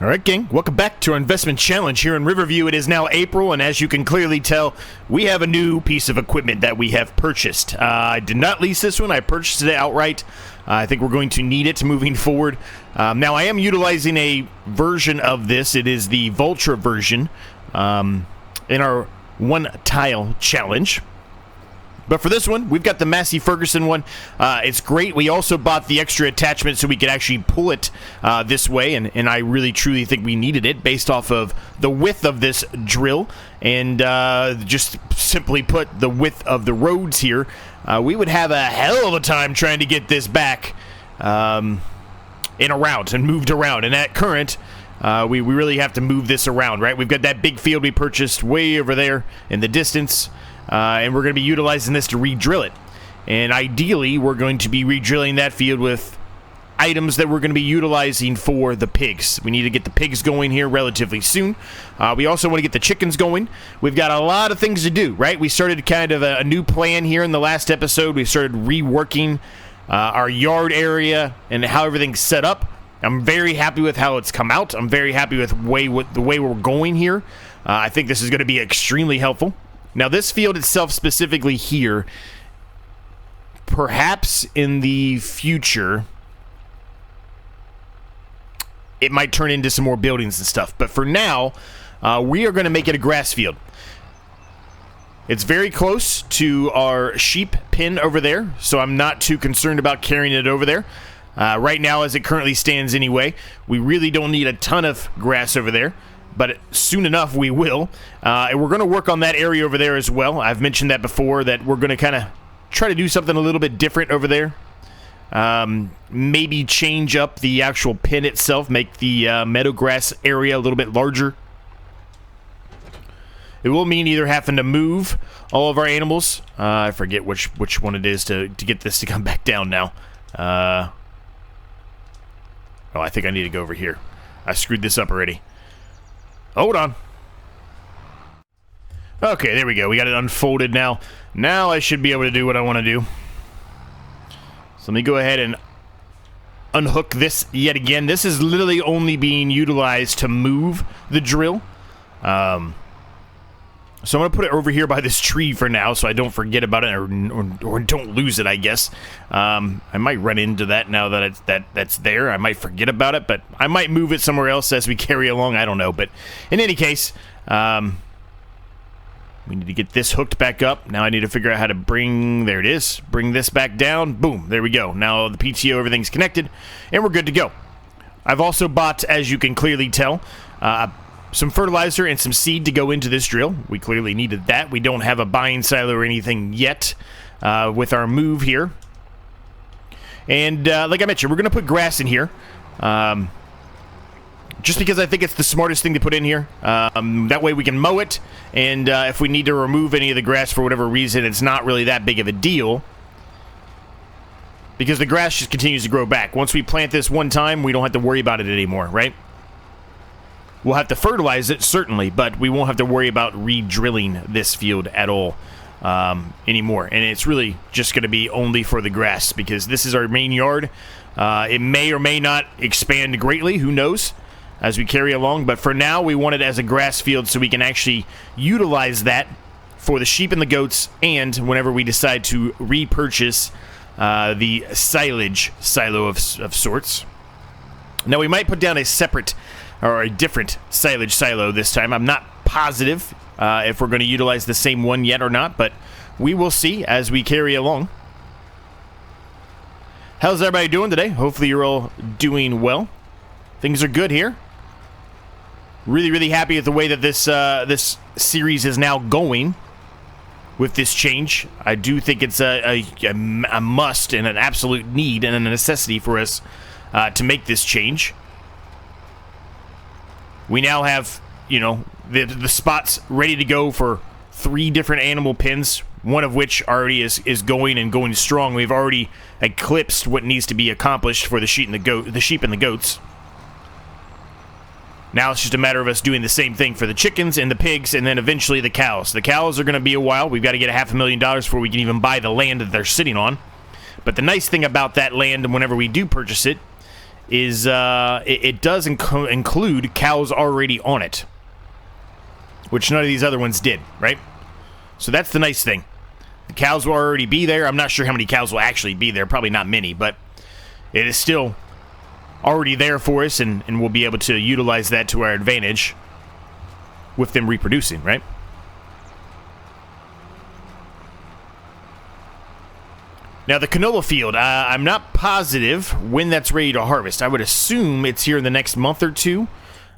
All right, gang, welcome back to our investment challenge here in Riverview. It is now April, and as you can clearly tell, we have a new piece of equipment that we have purchased. I did not lease this one. I purchased it outright. I think we're going to need it moving forward. Now, I am utilizing a version of this. It is the Vulture version in our one-tile challenge. But for this one, we've got the Massey Ferguson one. It's great. We also bought the extra attachment so we could actually pull it this way, and I really truly think we needed it based off of the width of this drill, and just simply put, the width of the roads here. We would have a hell of a time trying to get this back and around and moved around, and at current, we really have to move this around, right? We've got that big field we purchased way over there in the distance. And we're going to be utilizing this to re-drill it. And ideally, we're going to be re-drilling that field with items that we're going to be utilizing for the pigs. We need to get the pigs going here relatively soon. We also want to get the chickens going. We've got a lot of things to do, right? We started kind of a new plan here in the last episode. We started reworking our yard area and how everything's set up. I'm very happy with how it's come out. I'm very happy with the way we're going here. I think this is going to be extremely helpful. Now, this field itself specifically here, perhaps in the future, it might turn into some more buildings and stuff. But for now, we are going to make it a grass field. It's very close to our sheep pen over there, so I'm not too concerned about carrying it over there. Right now, as it currently stands anyway, we really don't need a ton of grass over there. But soon enough, we will. And we're going to work on that area over there as well. I've mentioned that before, that we're going to kind of try to do something a little bit different over there. Maybe change up the actual pen itself, make the meadow grass area a little bit larger. It will mean either having to move all of our animals. I forget which one it is to get this to come back down now. Oh, I think I need to go over here. I screwed this up already. Hold on. Okay, there we go. We got it unfolded now. Now I should be able to do what I want to do. So let me go ahead and unhook this yet again. This is literally only being utilized to move the drill. So I'm going to put it over here by this tree for now so I don't forget about it or don't lose it, I guess. I might run into that now that that's there. I might forget about it, but I might move it somewhere else as we carry along. I don't know. But in any case, we need to get this hooked back up. Now I need to figure out how to bring this back down. Boom, there we go. Now the PTO, everything's connected, and we're good to go. I've also bought, as you can clearly tell, some fertilizer and some seed to go into this drill. We clearly needed that. We don't have a buying silo or anything yet with our move here. And like I mentioned, we're going to put grass in here. Just because I think it's the smartest thing to put in here. That way we can mow it. And if we need to remove any of the grass for whatever reason, it's not really that big of a deal. Because the grass just continues to grow back. Once we plant this one time, we don't have to worry about it anymore, right? We'll have to fertilize it, certainly, but we won't have to worry about re-drilling this field at all anymore. And it's really just going to be only for the grass, because this is our main yard. It may or may not expand greatly, who knows, as we carry along. But for now, we want it as a grass field so we can actually utilize that for the sheep and the goats, and whenever we decide to repurchase the silage silo of sorts. Now, we might put down a separate or a different silage silo this time. I'm not positive if we're going to utilize the same one yet or not, but we will see as we carry along. How's everybody doing today? Hopefully you're all doing well. Things are good here. Really, really happy with the way that this series is now going with this change. I do think it's a must and an absolute need and a necessity for us to make this change. We now have, the spots ready to go for 3 different animal pens, one of which already is going and going strong. We've already eclipsed what needs to be accomplished for the sheep and the goats. Now it's just a matter of us doing the same thing for the chickens and the pigs, and then eventually the cows. The cows are going to be a while. We've got to get $500,000 before we can even buy the land that they're sitting on. But the nice thing about that land, whenever we do purchase it, is it does include cows already on it, which none of these other ones did, right? So that's the nice thing. The cows will already be there. I'm not sure how many cows will actually be there. Probably not many, but it is still already there for us, and we'll be able to utilize that to our advantage with them reproducing, right? Now, the canola field, I'm not positive when that's ready to harvest. I would assume it's here in the next month or two.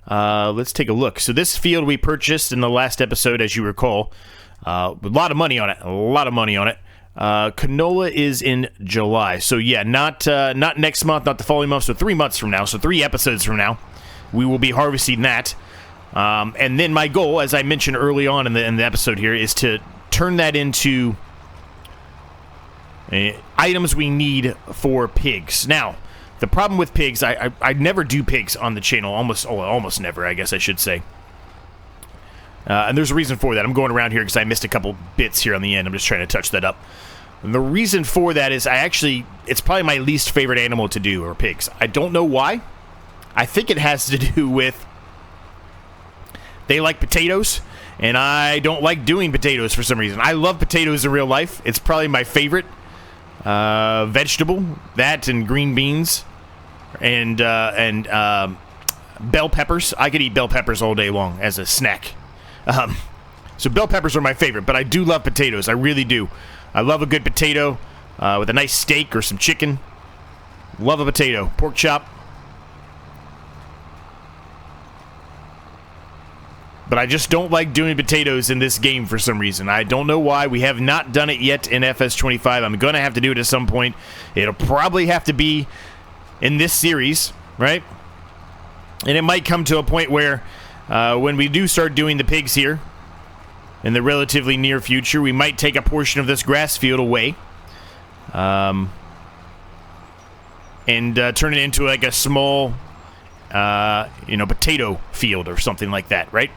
Let's take a look. So this field we purchased in the last episode, as you recall. A lot of money on it. A lot of money on it. Canola is in July. So, yeah, not next month, not the following month. So 3 months from now, so 3 episodes from now, we will be harvesting that. And then my goal, as I mentioned early on in the episode here, is to turn that into items we need for pigs. Now, the problem with pigs, I never do pigs on the channel, almost never, I guess I should say. And there's a reason for that. I'm going around here because I missed a couple bits here on the end. I'm just trying to touch that up. And the reason for that is it's probably my least favorite animal to do, are pigs. I don't know why. I think it has to do with they like potatoes, and I don't like doing potatoes for some reason. I love potatoes in real life. It's probably my favorite vegetable. That and green beans and bell peppers. I could eat bell peppers all day long as a snack. So bell peppers are my favorite, but I do love potatoes. I really do. I love a good potato with a nice steak or some chicken. Love a potato. Pork chop. But I just don't like doing potatoes in this game for some reason. I don't know why. We have not done it yet in FS25. I'm going to have to do it at some point. It'll probably have to be in this series, right? And it might come to a point where when we do start doing the pigs here in the relatively near future, we might take a portion of this grass field away and turn it into like a small, potato field or something like that, right?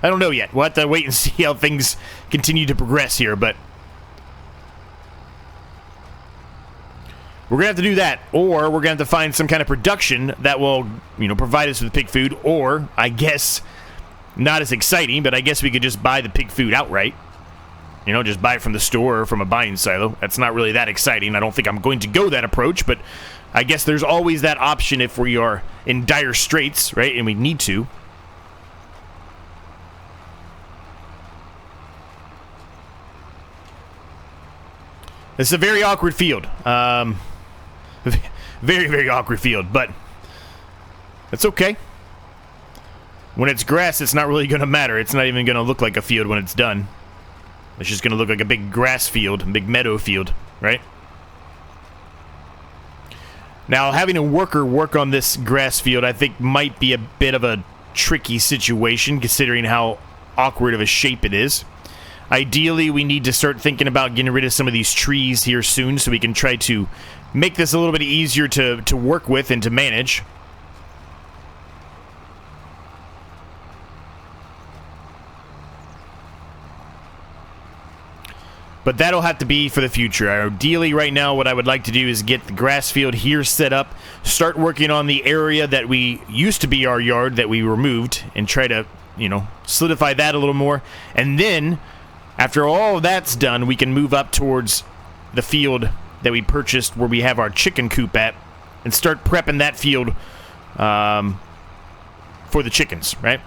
I don't know yet. We'll have to wait and see how things continue to progress here, but we're going to have to do that, or we're going to have to find some kind of production that will, provide us with pig food, or, I guess, not as exciting, but I guess we could just buy the pig food outright. Just buy it from the store or from a buying silo. That's not really that exciting. I don't think I'm going to go that approach, but I guess there's always that option if we are in dire straits, right, and we need to. It's a very awkward field. Very, very awkward field, but it's okay. When it's grass, it's not really going to matter. It's not even going to look like a field when it's done. It's just going to look like a big grass field, a big meadow field, right? Now, having a worker work on this grass field, I think, might be a bit of a tricky situation, considering how awkward of a shape it is. Ideally, we need to start thinking about getting rid of some of these trees here soon so we can try to make this a little bit easier to work with and to manage. But that'll have to be for the future. Ideally, right now, what I would like to do is get the grass field here set up, start working on the area that we used to be our yard that we removed, and try to, solidify that a little more. And then, after all of that's done, we can move up towards the field that we purchased where we have our chicken coop at and start prepping that field for the chickens, right?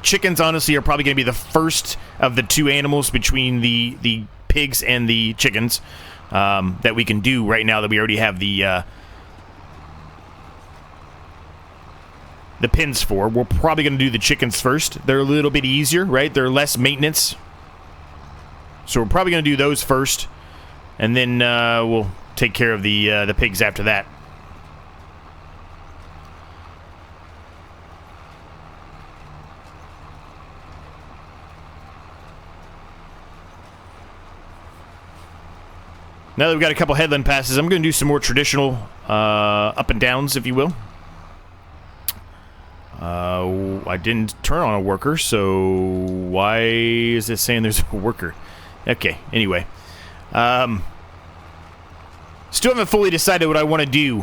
Chickens, honestly, are probably going to be the first of the two animals between the pigs and the chickens that we can do right now that we already have the pins for. We're probably going to do the chickens first. They're a little bit easier, right? They're less maintenance. So we're probably going to do those first, and then we'll take care of the pigs after that. Now that we've got a couple headland passes, I'm going to do some more traditional up and downs, if you will. I didn't turn on a worker, so why is it saying there's a worker? Okay, anyway. Still haven't fully decided what I want to do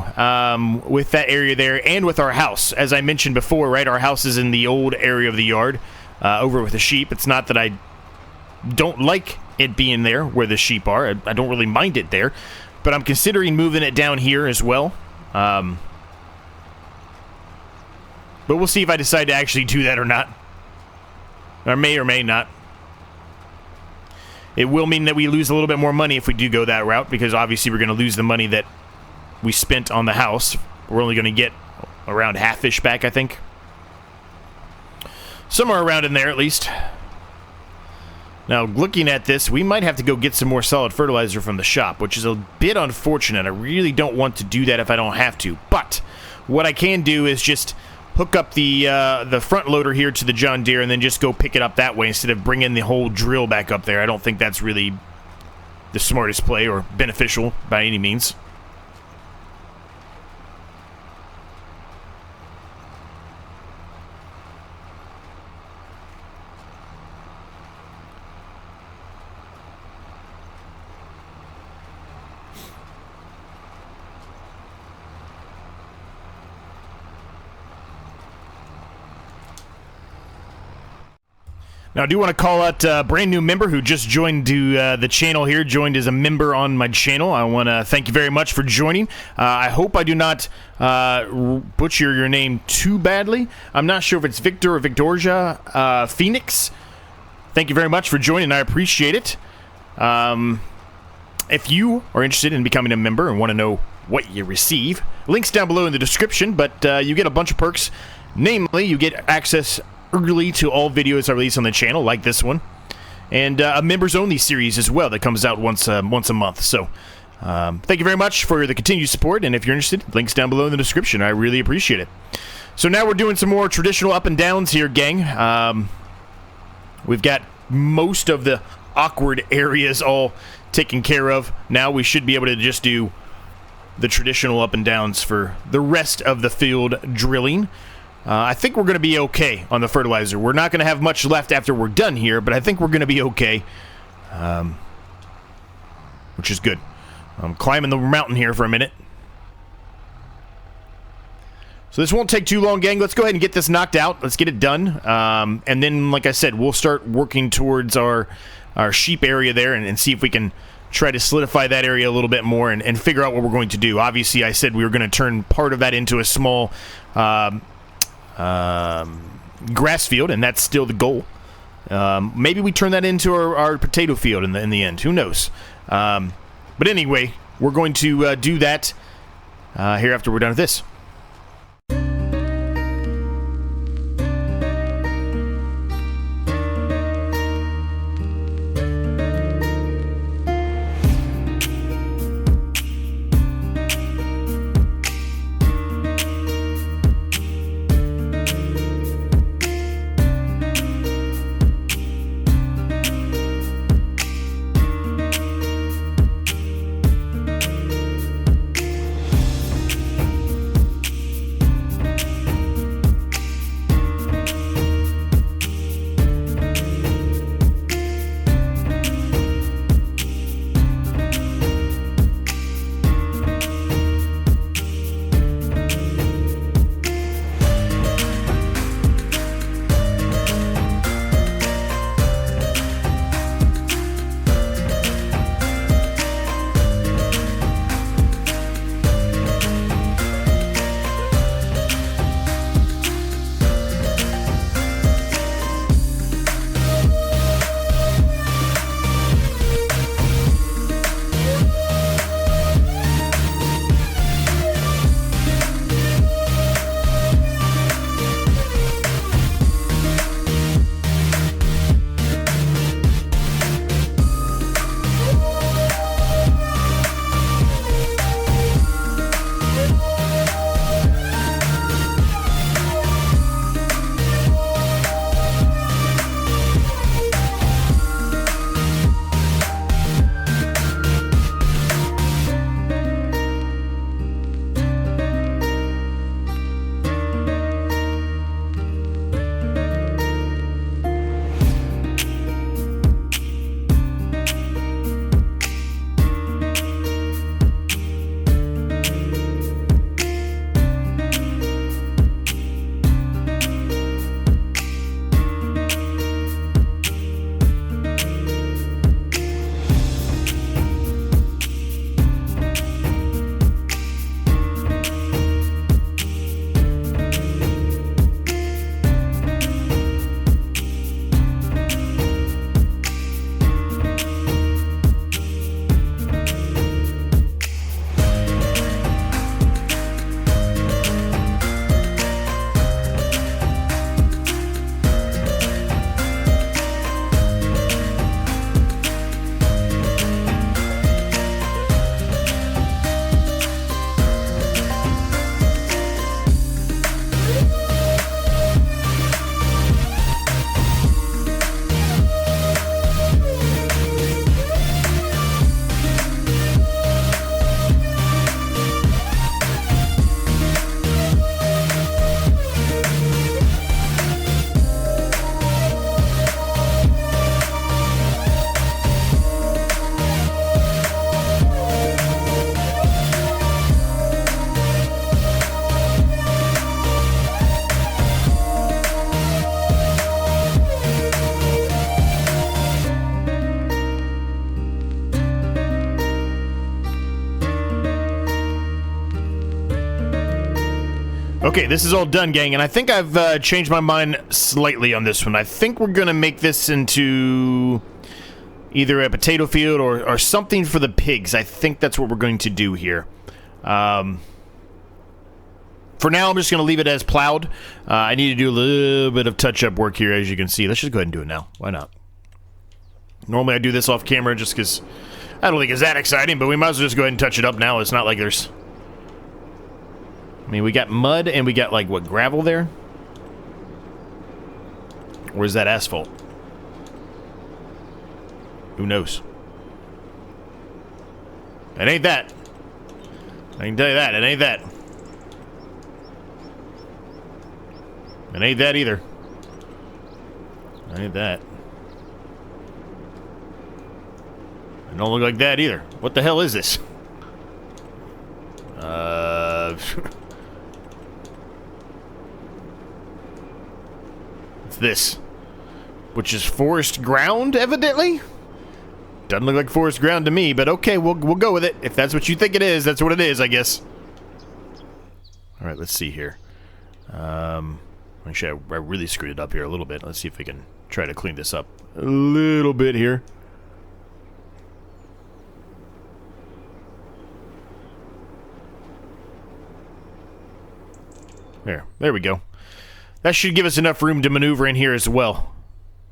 with that area there and with our house. As I mentioned before, right, our house is in the old area of the yard over with the sheep. It's not that I don't like it being there where the sheep are. I don't really mind it there. But I'm considering moving it down here as well. But we'll see if I decide to actually do that or not. Or may not. It will mean that we lose a little bit more money if we do go that route, because obviously we're going to lose the money that we spent on the house. We're only going to get around half-ish back, I think. Somewhere around in there, at least. Now, looking at this, we might have to go get some more solid fertilizer from the shop, which is a bit unfortunate. I really don't want to do that if I don't have to. But what I can do is just hook up the front loader here to the John Deere and then just go pick it up that way instead of bringing the whole drill back up there. I don't think that's really the smartest play or beneficial by any means. Now, I do want to call out a brand new member who just joined the channel here, joined as a member on my channel. I want to thank you very much for joining. I hope I do not butcher your name too badly. I'm not sure if it's Victor or Victoria Phoenix. Thank you very much for joining. I appreciate it. If you are interested in becoming a member and want to know what you receive, links down below in the description, but you get a bunch of perks. Namely, you get access early to all videos I release on the channel, like this one, and a members-only series as well that comes out once a month. So, thank you very much for the continued support, and if you're interested, links down below in the description. I really appreciate it. So now we're doing some more traditional up and downs here, gang. We've got most of the awkward areas all taken care of. Now we should be able to just do the traditional up and downs for the rest of the field drilling. I think we're going to be okay on the fertilizer. We're not going to have much left after we're done here, but I think we're going to be okay, which is good. I'm climbing the mountain here for a minute. So this won't take too long, gang. Let's go ahead and get this knocked out. Let's get it done. And then, like I said, we'll start working towards our sheep area there and see if we can try to solidify that area a little bit more and figure out what we're going to do. Obviously, I said we were going to turn part of that into a small grass field, and that's still the goal. Maybe we turn that into our potato field in the end. Who knows? But anyway, we're going to do that here after we're done with this. Okay, this is all done, gang, and I think I've changed my mind slightly on this one. I think we're going to make this into either a potato field or something for the pigs. I think that's what we're going to do here. For now, I'm just going to leave it as plowed. I need to do a little bit of touch-up work here, as you can see. Let's just go ahead and do it now. Why not? Normally, I do this off camera just because I don't think it's that exciting, but we might as well just go ahead and touch it up now. It's not like there's... I mean, we got mud and we got, like, what, gravel there? Or is that asphalt? Who knows? It ain't that. I can tell you that. It ain't that. It ain't that either. It ain't that. It don't look like that either. What the hell is this? It's this. Which is forest ground, evidently? Doesn't look like forest ground to me, but okay, we'll go with it. If that's what you think it is, that's what it is, I guess. Alright, let's see here. Actually, I really screwed it up here a little bit. Let's see if we can try to clean this up a little bit here. There we go. That should give us enough room to maneuver in here as well.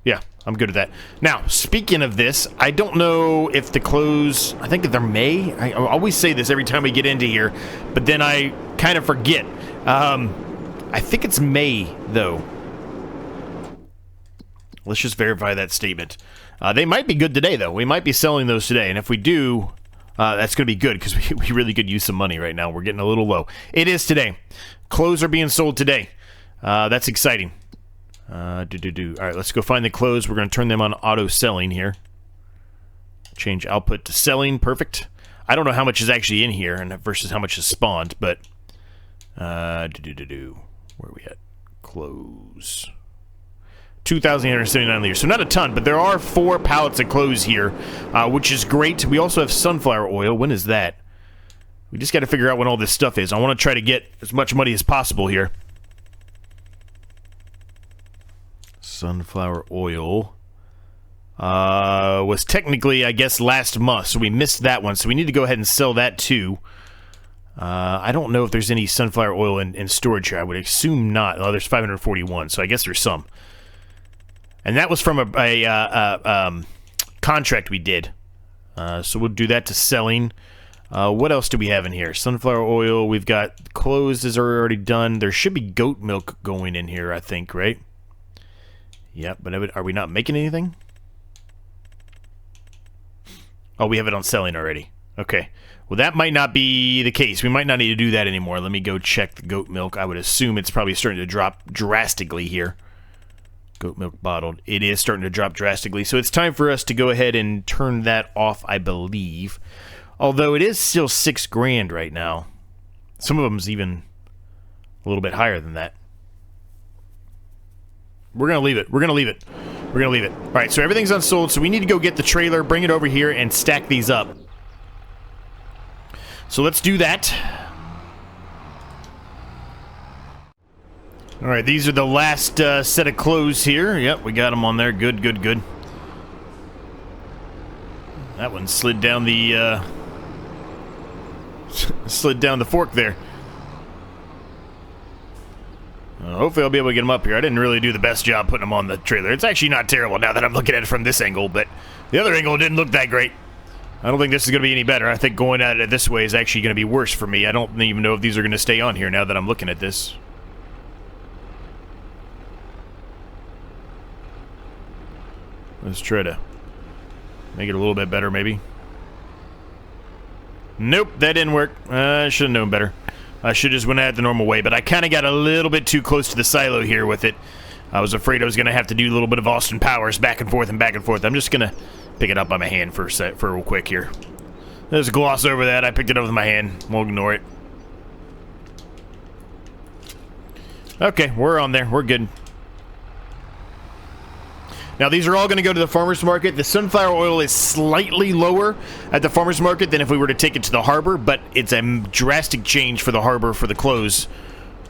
Yeah, I'm good at that. Now, speaking of this, I don't know if the clothes... I think they're May. I always say this every time we get into here, but then I kind of forget. I think it's May, though. Let's just verify that statement. They might be good today, though. We might be selling those today, and if we do, that's going to be good, because we really could use some money right now. We're getting a little low. It is today. Clothes are being sold today. That's exciting. All right, let's go find the clothes. We're going to turn them on auto selling here. Change output to selling. Perfect. I don't know how much is actually in here and versus how much is spawned, but where are we at? Clothes. 2,879 liters. So not a ton, but there are 4 pallets of clothes here, which is great. We also have sunflower oil. When is that? We just got to figure out when all this stuff is. I want to try to get as much money as possible here. Sunflower oil was technically, I guess, last month, so we missed that one. So we need to go ahead and sell that too. I don't know if there's any sunflower oil in storage here. I would assume not. Oh, there's 541, so I guess there's some. And that was from a contract we did. So we'll do that to selling. What else do we have in here? Sunflower oil. We've got clothes is already done. There should be goat milk going in here, I think, right? Yep, but are we not making anything? Oh, we have it on selling already. Okay. Well, that might not be the case. We might not need to do that anymore. Let me go check the goat milk. I would assume it's probably starting to drop drastically here. Goat milk bottled. It is starting to drop drastically. So it's time for us to go ahead and turn that off, I believe. Although it is still $6,000 right now. Some of them's even a little bit higher than that. We're going to leave it. We're going to leave it. We're going to leave it. All right, so everything's unsold, so we need to go get the trailer, bring it over here, and stack these up. So let's do that. All right, these are the last set of clothes here. Yep, we got them on there. Good, good, good. That one slid down the fork there. Hopefully I'll be able to get them up here. I didn't really do the best job putting them on the trailer. It's actually not terrible now that I'm looking at it from this angle, but the other angle didn't look that great. I don't think this is going to be any better. I think going at it this way is actually going to be worse for me. I don't even know if these are going to stay on here now that I'm looking at this. Let's try to make it a little bit better, maybe. Nope, that didn't work. I should have known better. I should have just went at it the normal way, but I kind of got a little bit too close to the silo here with it. I was afraid I was going to have to do a little bit of Austin Powers back and forth and back and forth. I'm just going to pick it up by my hand for real quick here. There's a gloss over that. I picked it up with my hand. We'll ignore it. Okay, we're on there. We're good. Now, these are all going to go to the farmer's market. The sunflower oil is slightly lower at the farmer's market than if we were to take it to the harbor, but it's a drastic change for the harbor for the clothes.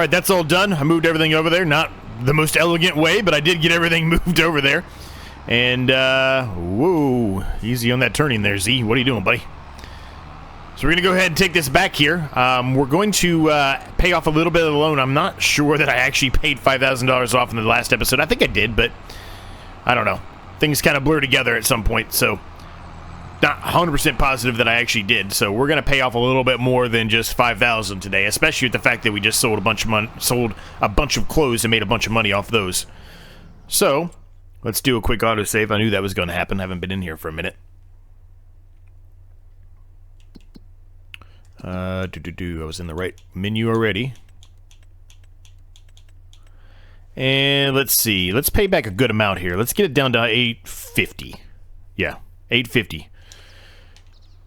right, that's all done. I moved everything over there. Not the most elegant way, but I did get everything moved over there. And, whoa, easy on that turning there, Z. What are you doing, buddy? So we're going to go ahead and take this back here. We're going to pay off a little bit of the loan. I'm not sure that I actually paid $5,000 off in the last episode. I think I did, but I don't know. Things kind of blur together at some point, so not 100% positive that I actually did. So we're going to pay off a little bit more than just $5,000 today, especially with the fact that we just sold a bunch of clothes and made a bunch of money off those. So let's do a quick autosave. I knew that was going to happen. I haven't been in here for a minute. I was in the right menu already. And let's see. Let's pay back a good amount here. Let's get it down to $850. Yeah, $850.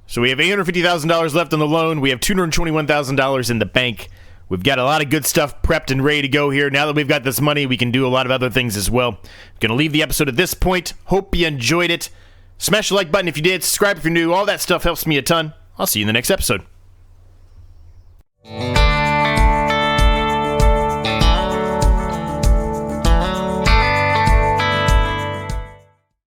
So we have $850,000 left on the loan. We have $221,000 in the bank. We've got a lot of good stuff prepped and ready to go here. Now that we've got this money, we can do a lot of other things as well. I'm going to leave the episode at this point. Hope you enjoyed it. Smash the like button if you did. Subscribe if you're new. All that stuff helps me a ton. I'll see you in the next episode.